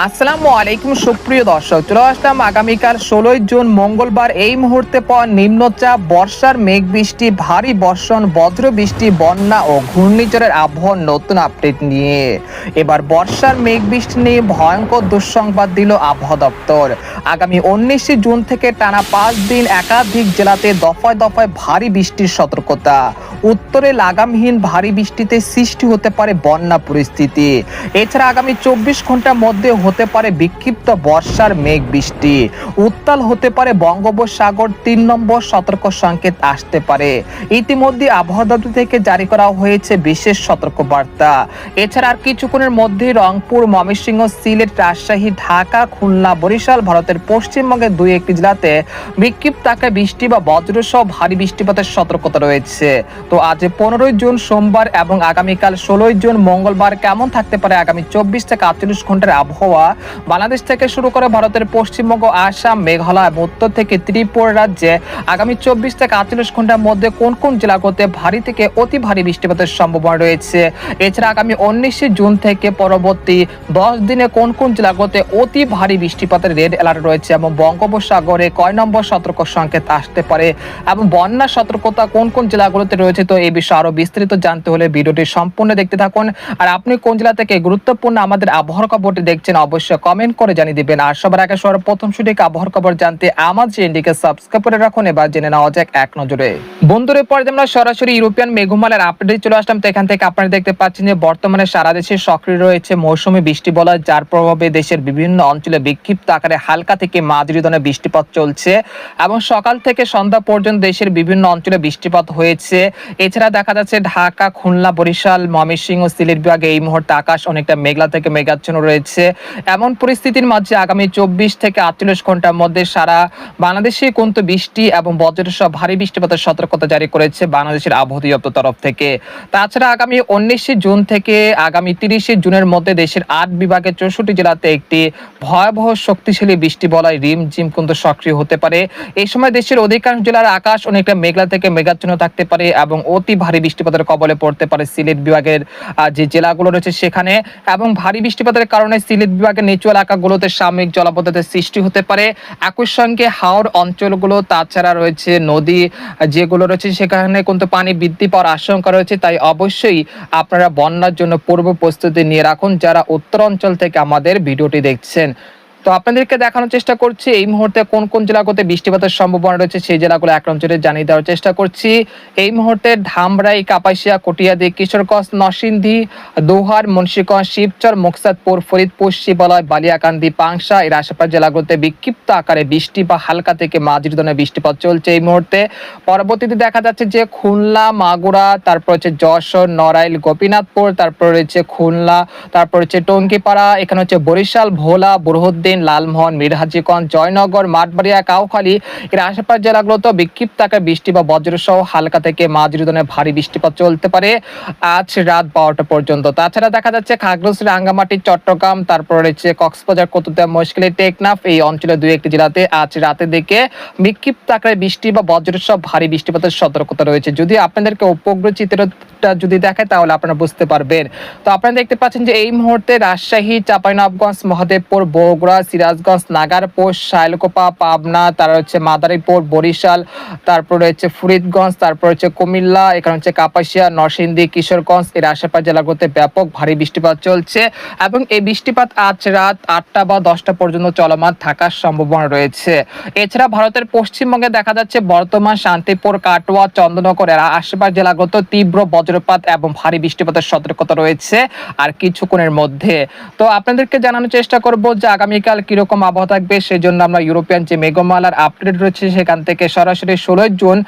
আসসালামু আলাইকুম সুপ্রিয় দর্শক, চলে আসলাম আগামীকাল 16 জুন মঙ্গলবার এই মুহূর্তে পাওয়া নিম্নচাপ, বর্ষার মেঘ বৃষ্টি, ভারী বর্ষণ, বজ্র বৃষ্টি, বন্যা ও ঘূর্ণিঝড়ের আবহাওয়ার নতুন আপডেট নিয়ে। এবার বর্ষার মেঘ বৃষ্টি নিয়ে ভয়ঙ্কর দুঃসংবাদ দিল আবহাওয়া দপ্তর। আগামী 19 জুন থেকে টানা 5 দিন একাধিক জেলাতে দফায় দফায় ভারী বৃষ্টির সতর্কতা। উত্তরে লাগামহীন ভারী বৃষ্টিতে সৃষ্টি হতে পারে বন্যা পরিস্থিতি। এছাড়া আগামী 24 ঘন্টার মধ্যে হতে পারে বিক্ষিপ্ত বর্ষার মেঘ বৃষ্টি। উত্তাল হতে পারে বঙ্গোপসাগর, 3 নম্বর সতর্ক সংকেত আসতে পারে। ইতিমধ্যে আবহাওয়া দপ্তর থেকে জারি করা হয়েছে বিশেষ সতর্কবার্তা। এছাড়া আর কিছুক্ষণের মধ্যে রংপুর, ময়মনসিংহ, সিলেট, রাজশাহী, ঢাকা, খুলনা, বরিশাল, ভারতের পশ্চিমবঙ্গের 2-1টি জেলাতে বিক্ষিপ্ত আকারে বৃষ্টি বা বজ্রসহ ভারী বৃষ্টিপাতের সতর্কতা রয়েছে। তো আজ 15 জুন সোমবার এবং আগামীকাল 16 জুন মঙ্গলবার কেমন থাকতে পারে আগামী 24 থেকে 48 ঘন্টার আবহাওয়া বাংলাদেশ থেকে শুরু করে ভারতের পশ্চিমবঙ্গ, আসাম, মেঘালয় এবং উত্তর থেকে ত্রিপুরা রাজ্যে আগামী 24 থেকে 48 ঘন্টার মধ্যে কোন কোন জেলাগুলোতে ভারী থেকে অতি ভারী বৃষ্টিপাতের সম্ভাবনা রয়েছে। এছাড়া আগামী 19 জুন থেকে পরবর্তী 10 দিনে কোন কোন জেলাগুলোতে অতি ভারী বৃষ্টিপাতের রেড অ্যালার্ট রয়েছে এবং বঙ্গোপসাগরে কয় নম্বর সতর্ক সংকেত আসতে পারে এবং বন্যা সতর্কতা কোন কোন জেলাগুলোতে রয়েছে। তো এই বিষয়ে আরো বিস্তারিত জানতে হলে ভিডিওটি সম্পূর্ণ দেখতে থাকুন। আর আপনি কোন জেলা থেকে গুরুত্বপূর্ণ আমাদের আবহাওয়ার খবরটি দেখছেন অবশ্যই কমেন্ট করে জানিয়ে দিবেন। আর সবার আগে সর্বপ্রথম সঠিক আবহাওয়ার খবর জানতে আমাদের চ্যানেলটিকে সাবস্ক্রাইব করে রাখুন। এবার জেনে নেওয়া যাক এক নজরে। বন্ধুদের পরে আমরা সরাসরি ইউরোপিয়ান মেঘমালার আপডেট চলে আসলাম। তো এখান থেকে আপনারা দেখতে পাচ্ছেন যে বর্তমানে সারা দেশে সক্রিয় রয়েছে মৌসুমী বৃষ্টি বলয়, যার প্রভাবে দেশের বিভিন্ন অঞ্চলে বিক্ষিপ্ত আকারে হালকা থেকে মাঝারি ধরনের বৃষ্টিপাত চলছে এবং সকাল থেকে সন্ধ্যা পর্যন্ত দেশের বিভিন্ন অঞ্চলে বৃষ্টিপাত হয়েছে। এছাড়া দেখা যাচ্ছে ঢাকা, খুলনা, বরিশাল, ময়মনসিংহ, সিলেট বিভাগে এই মুহূর্তে আকাশ অনেকটা মেঘলা থেকে মেঘাচ্ছন্ন রয়েছে। এমন পরিস্থিতির মাঝে আগামী 24 থেকে 48 ঘন্টার মধ্যে সারা বাংলাদেশে কিন্তু বৃষ্টি এবং বজ্রসহ ভারী বৃষ্টিপাতের সতর্কতা জারি করেছে বাংলাদেশের আবহাওয়া দপ্তর তরফ থেকে। তাছাড়া আগামী 19 জুন থেকে আগামী 30 জুনের মধ্যে দেশের 8 বিভাগের 64 জেলাতে একটি ভয়াবহ শক্তিশালী বৃষ্টি বলয় রিমঝিম কিন্তু সক্রিয় হতে পারে। এই সময় দেশের অধিকাংশ জেলার আকাশ অনেকটা মেঘলা থেকে মেঘাচ্ছন্ন থাকতে পারে এবং অতি ভারী বৃষ্টিপাতের কবলে পড়তে পারে সিলেট বিভাগের যে জেলাগুলো রয়েছে সেখানে। এবং ভারী বৃষ্টিপাতের কারণে সিলেট বিভাগের নিচু এলাকাগুলোতে সাময়িক জলাবদ্ধতার সৃষ্টি হতে পারে। একই সঙ্গে হাওর অঞ্চলগুলো, তাছাড়া রয়েছে নদী যেগুলো রয়েছে সেখানে কিন্তু পানি বৃদ্ধি পাওয়ার আশঙ্কা রয়েছে। তাই অবশ্যই আপনারা বন্যার জন্য পূর্ব প্রস্তুতি নিয়ে রাখুন যারা উত্তরাঞ্চল থেকে আমাদের ভিডিওটি দেখছেন। তো আপনাদেরকে দেখানোর চেষ্টা করছি এই মুহূর্তে কোন কোন জেলাগুলোতে বৃষ্টিপাতের সম্ভাবনা রয়েছে, সেই জেলাগুলো এক নজরে জানিয়ে দেওয়ার চেষ্টা করছি। এই মুহূর্তে ধামরাই, কাপাসিয়া, কটিয়াদি, কিশোরগঞ্জ, নরসিংদী, দোহার, মুন্সিগঞ্জ, শিবচর, মুকসাদপুর, ফরিদপুর, শিবালয়, বালিয়াকান্দি, পাংশা এর আশেপাশ জেলাগুলোতে বিক্ষিপ্ত আকারে বৃষ্টি বা হালকা থেকে মাঝারি ধরনের বৃষ্টিপাত চলছে এই মুহূর্তে। পরবর্তীতে দেখা যাচ্ছে যে খুলনা, মাগুরা, তারপর হচ্ছে যশোর, নড়াইল, গোপীনাথপুর, তারপর রয়েছে খুলনা, তারপর হচ্ছে টঙ্গিপাড়া, এখানে হচ্ছে বরিশাল, ভোলা, বুরহুদ্দিন, লালমোহন, মিরহাজিগঞ্জ, জয়নগর, মাঠবাড়িয়া, কাউখালী এর আশেপাশ জেলাগুলোতে বিক্ষিপ্ত আকারে বৃষ্টি বা বজ্রসহ হালকা থেকে মাঝারি ধরনের ভারী বৃষ্টিপাত চলতে পারে আজ রাত 12টা পর্যন্ত। তাছাড়া দেখা যাচ্ছে খাগড়াছড়ি, রাঙ্গামাটি, চট্টগ্রাম, তারপর রয়েছে কক্সবাজার, কতুলতলা, মহেশখালী, টেকনাফ এই অঞ্চলে 2-1টি জেলাতে আজ রাতের দিকে বিক্ষিপ্ত আকারে বৃষ্টি বা বজ্রসহ ভারী বৃষ্টিপাতের সতর্কতা রয়েছে। যদি আপনাদেরকে উপগ্রহ চিত্রটা যদি দেখায় তাহলে আপনারা বুঝতে পারবেন। তো আপনারা দেখতে পাচ্ছেন যে এই মুহূর্তে রাজশাহী, চাঁপাইনবাবগঞ্জ, মহদেবপুর, বগুড়া, সিরাজগঞ্জ, নাগারপুর, শাইলকোপা, পাবনা, তারপর হচ্ছে মাদারীপুর, বরিশাল, তারপর হচ্ছে ফরিদগঞ্জ, তারপর হচ্ছে কুমিল্লা, এখানে হচ্ছে কাপাসিয়া, নরসিংদী, কিশোরগঞ্জ এর আশেপাশ জেলাগুলোতে ব্যাপক ভারী বৃষ্টিপাত চলছে এবং এই বৃষ্টিপাত আজ রাত 8টা বা 10টা পর্যন্ত চলমান থাকার সম্ভাবনা রয়েছে। এছাড়া ভারতের পশ্চিমবঙ্গে দেখা যাচ্ছে বর্তমান শান্তিপুর, কাটোয়া, চন্দ্রনগর এর আশেপাশ জেলাগুলোতে তীব্র বজ্রপাত এবং ভারী বৃষ্টিপাতের সতর্কতা রয়েছে আর কিছুক্ষণের মধ্যে। তো আপনাদেরকে জানানোর চেষ্টা করব যে আগামীকাল কিরকম আবহাওয়া থাকবে, সেই জন্য আমরা ইউরোপিয়ান যে মেঘমালার আপডেট রয়েছে সেখান থেকে সরাসরি 16 জুন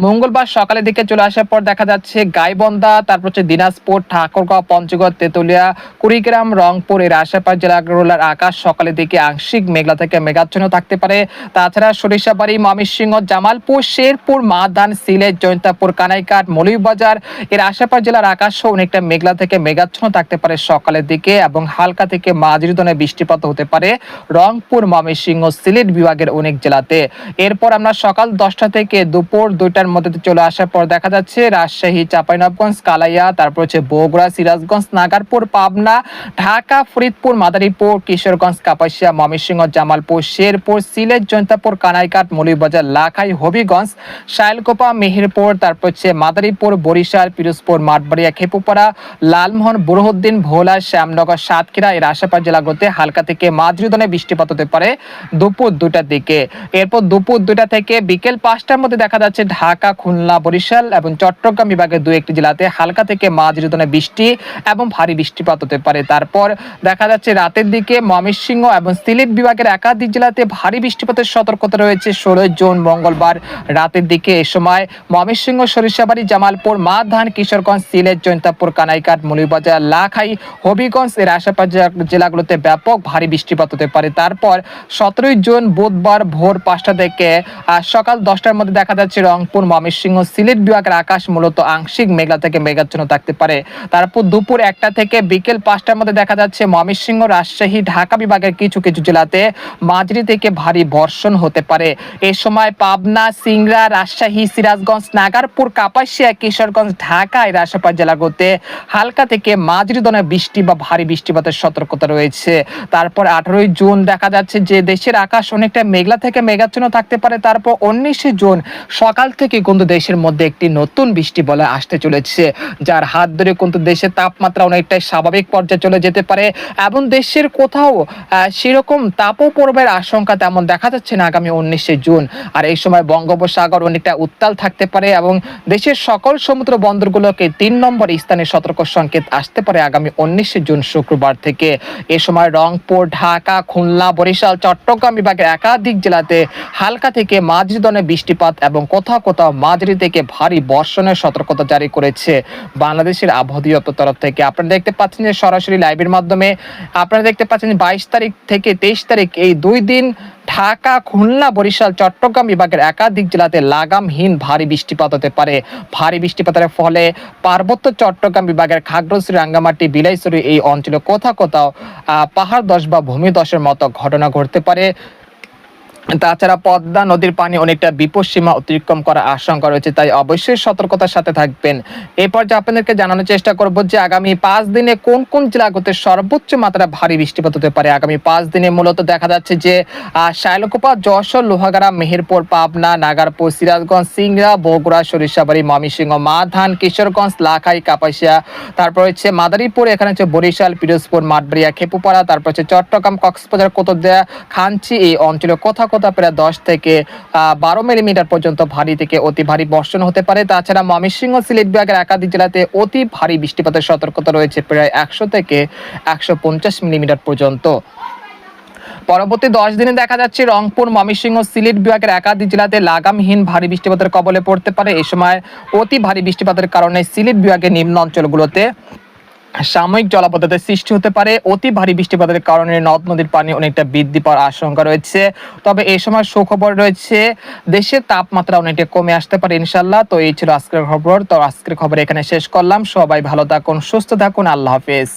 মঙ্গলবার সকালের দিকে চলে আসার পর দেখা যাচ্ছে গাইবন্ধা, তারপর হচ্ছে দিনাজপুর, ঠাকুরগাঁও, পঞ্চগড়, তেতুলিয়া, কুড়িগ্রাম, রংপুর এর আশেপাশ জেলাগুলোর আকাশ সকালের দিকে আংশিক মেঘলা থেকে মেঘাচ্ছন্ন থাকতে পারে। তাছাড়া সরিষাবাড়ি, ময়মনসিংহ, জামালপুর, শেরপুর, মাদান, সিলেট, জৈন্তাপুর, কানাইঘাট, মৌলভীবাজার এর আশেপাশ জেলার আকাশ অনেকটা মেঘলা থেকে মেঘাচ্ছন্ন থাকতে পারে সকালের দিকে এবং হালকা থেকে মাঝারি ধরনের বৃষ্টিপাত হতে পারে রংপুর, ময়মনসিংহ, সিলেট বিভাগের অনেক জেলাতে। এরপর আমরা সকাল 10টা থেকে দুপুর 2টার মধ্যে চলে আসার পর দেখা যাচ্ছে রাজশাহী, চাঁপাইনবাবগঞ্জ, কালাইয়া, তারপর হচ্ছে বগুড়া, সিরাজগঞ্জ, নাগারপুর, পাবনা, ঢাকা, ফরিদপুর, মাদারীপুর, কিশোরগঞ্জ, কাপাসিয়া, ময়মনসিংহ, জামালপুর, শেরপুর, সিলেট, জৈন্তাপুর, কানাইঘাট, মৌলভীবাজার, লাখাই, হবিগঞ্জ, শাইলকোপা, মেহেরপুর, তারপর হচ্ছে মাদারীপুর, বরিশাল, পিরোজপুর, মাঠবাড়িয়া, খেপুপাড়া, লালমোহন, বুরহানুদ্দিন, ভোলা, শ্যামনগর, সাতক্ষীরা এর আশেপাশ জেলাগুলোতে হালকা থেকে মাঝারি ধরনের বৃষ্টিপাত হতে পারে দুপুর 2টার দিকে। এরপর দুপুর 2টা থেকে বিকেল 5টার মধ্যে দেখা যাচ্ছে ঢাকা, খুলনা, বরিশাল এবং চট্টগ্রাম বিভাগের 2-1টি জেলাতে হালকা থেকে মাঝারি ধরনের বৃষ্টি এবং ভারী বৃষ্টিপাত হতে পারে। তারপর দেখা যাচ্ছে রাতের দিকে ময়মনসিংহ এবং সিলেট বিভাগের একাধিক জেলাতে ভারী বৃষ্টিপাতের সতর্কতা রয়েছে 16 জুন মঙ্গলবার রাতের দিকে। এ সময় ময়মনসিংহ, সরিষাবাড়ি, জামালপুর, মাধান, কিশোরগঞ্জ, সিলেট, জৈন্তাপুর, কানাইঘাট, মৌলভীবাজার, লাখাই, হবিগঞ্জ এর আশেপাশ জেলাগুলোতে ব্যাপক ভারী বৃষ্টিপাত হতে পারে। তারপর 17 জুন বুধবার ভোর 5টা থেকে সকাল 10টার মধ্যে দেখা যাচ্ছে রংপুর, ময়মনসিংহ, সিলেট বিভাগের আকাশ মূলত আংশিক মেঘলা থেকে মেঘাচ্ছন্ন থাকতে পারে। তারপর দুপুর 1টা থেকে বিকেল 5টার মধ্যে দেখা যাচ্ছে ময়মনসিংহ, রাজশাহী, ঢাকা বিভাগের কিছু কিছু জেলাতে মাঝারি থেকে ভারী বর্ষণ হতে পারে। এই সময় পাবনা, সিংড়া, রাজশাহী, সিরাজগঞ্জ, নাগারপুর, কাপাসিয়া, কিশোরগঞ্জ, ঢাকা এর আশেপাশ জেলাগুলোতে হালকা থেকে মাঝারি ধরনের বৃষ্টি বা ভারী বৃষ্টিপাতের সতর্কতা রয়েছে। তারপর 18 জুন দেখা যাচ্ছে যে দেশের আকাশ অনেকটা মেঘলা থেকে মেঘাচ্ছন্ন থাকতে পারে। তারপর 19 জুন সকাল থেকে কিন্তু দেশের মধ্যে একটি নতুন বৃষ্টি বলে আসতে চলেছে, যার হাত ধরে কিন্তু দেশের তাপমাত্রা অনেকটাই স্বাভাবিক পর্যায়ে চলে যেতে পারে এবং দেশের কোথাও সেরকম তাপপ্রবাহের আশঙ্কা তেমন দেখা যাচ্ছে না আগামী 19 জুন। আর এই সময় বঙ্গোপসাগর অনেকটা উত্তাল থাকতে পারে এবং দেশের সকল সমুদ্র বন্দরগুলোকে 3 নম্বর স্থানে সতর্ক সংকেত আসতে পারে আগামী 19 জুন শুক্রবার থেকে। এ সময় রংপুর, ঢাকা, খুলনা, বরিশাল, চট্টগ্রাম বিভাগের একাধিক জেলাতে হালকা থেকে মাঝারি ধরনের বৃষ্টিপাত এবং কোথাও কোথাও মাঝারি থেকে ভারী বর্ষণের সতর্কতা জারি করেছে বাংলাদেশের আবহাওয়া দপ্তর তরফ থেকে। আপনারা দেখতে পাচ্ছেন যে সরাসরি লাইভের মাধ্যমে আপনারা দেখতে পাচ্ছেন 22 তারিখ থেকে 23 তারিখ এই 2 দিন ঢাকা, খুলনা, বরিশাল, চট্টগ্রাম বিভাগের একাধিক জেলাতে লাগামহীন ভারী বৃষ্টিপাত হতে পারে। ভারী বৃষ্টিপাতের ফলে পার্বত্য চট্টগ্রাম বিভাগের খাগড়াছড়ি, রাঙ্গামাটি, বিলাইছড়ি এই অঞ্চলে কোথাও কোথাও পাহাড় ধস বা ভূমিধসের মতো ঘটনা ঘটতে পারে। তাছাড়া পদ্মা নদীর পানি অনেকটা বিপদসীমা অতিক্রম করার আশঙ্কা রয়েছে, তাই অবশ্যই সতর্কতার সাথে থাকবেন। এরপর যে আপনাদেরকে জানানোর চেষ্টা করব যে আগামী 5 দিনে কোন কোন জেলাগুলোতে সর্বোচ্চ মাত্রায় ভারী বৃষ্টিপাত হতে পারে। আগামী 5 দিনে মূলত দেখা যাচ্ছে যে শাইলকোপা, যশোর, লোহাগাড়া, মেহেরপুর, পাবনা, নাগারপুর, সিরাজগঞ্জ, সিংড়া, বগুড়া, সরিষাবাড়ি, ময়মনসিংহ, মাধান, কিশোরগঞ্জ, লাখাই, কাপাসিয়া, তারপর হচ্ছে মাদারীপুর, এখানে হচ্ছে বরিশাল, পিরোজপুর, মাঠবাড়িয়া, খেপুপাড়া, তারপর হচ্ছে চট্টগ্রাম, কক্সবাজার, কোতদিয়া, খানচি এই অঞ্চলে কোথাও প্রায় 10 থেকে 12 মিলিমিটার পর্যন্ত ভারী থেকে অতি ভারী বর্ষণ হতে পারে। তাছাড়া ময়মনসিংহ, সিলেট বিভাগের একাধিক জেলাতে অতি ভারী বৃষ্টিপাতের সতর্কতা রয়েছে প্রায় 100 থেকে 150 মিলিমিটার পর্যন্ত। পরবর্তী 10 দিনে দেখা যাচ্ছে রংপুর, ময়মনসিংহ, সিলেট বিভাগের একাধিক জেলাতে লাগামহীন ভারী বৃষ্টিপাতের কবলে পড়তে পারে। এই সময় অতি ভারী বৃষ্টিপাতের কারণে সিলেট বিভাগের নিম্ন অঞ্চলগুলোতে সাময়িক জলাবদ্ধতার সৃষ্টি হতে পারে। অতি ভারী বৃষ্টিপাতের কারণে নদ নদীর পানি অনেকটা বৃদ্ধি পাওয়ার আশঙ্কা রয়েছে। তবে এই সময় সুখবর রয়েছে, দেশের তাপমাত্রা অনেকটা কমে আসতে পারে ইনশাল্লাহ। তো এই ছিল আজকের খবর। তো আজকের খবর এখানে শেষ করলাম। সবাই ভালো থাকুন, সুস্থ থাকুন, আল্লাহ হাফেজ।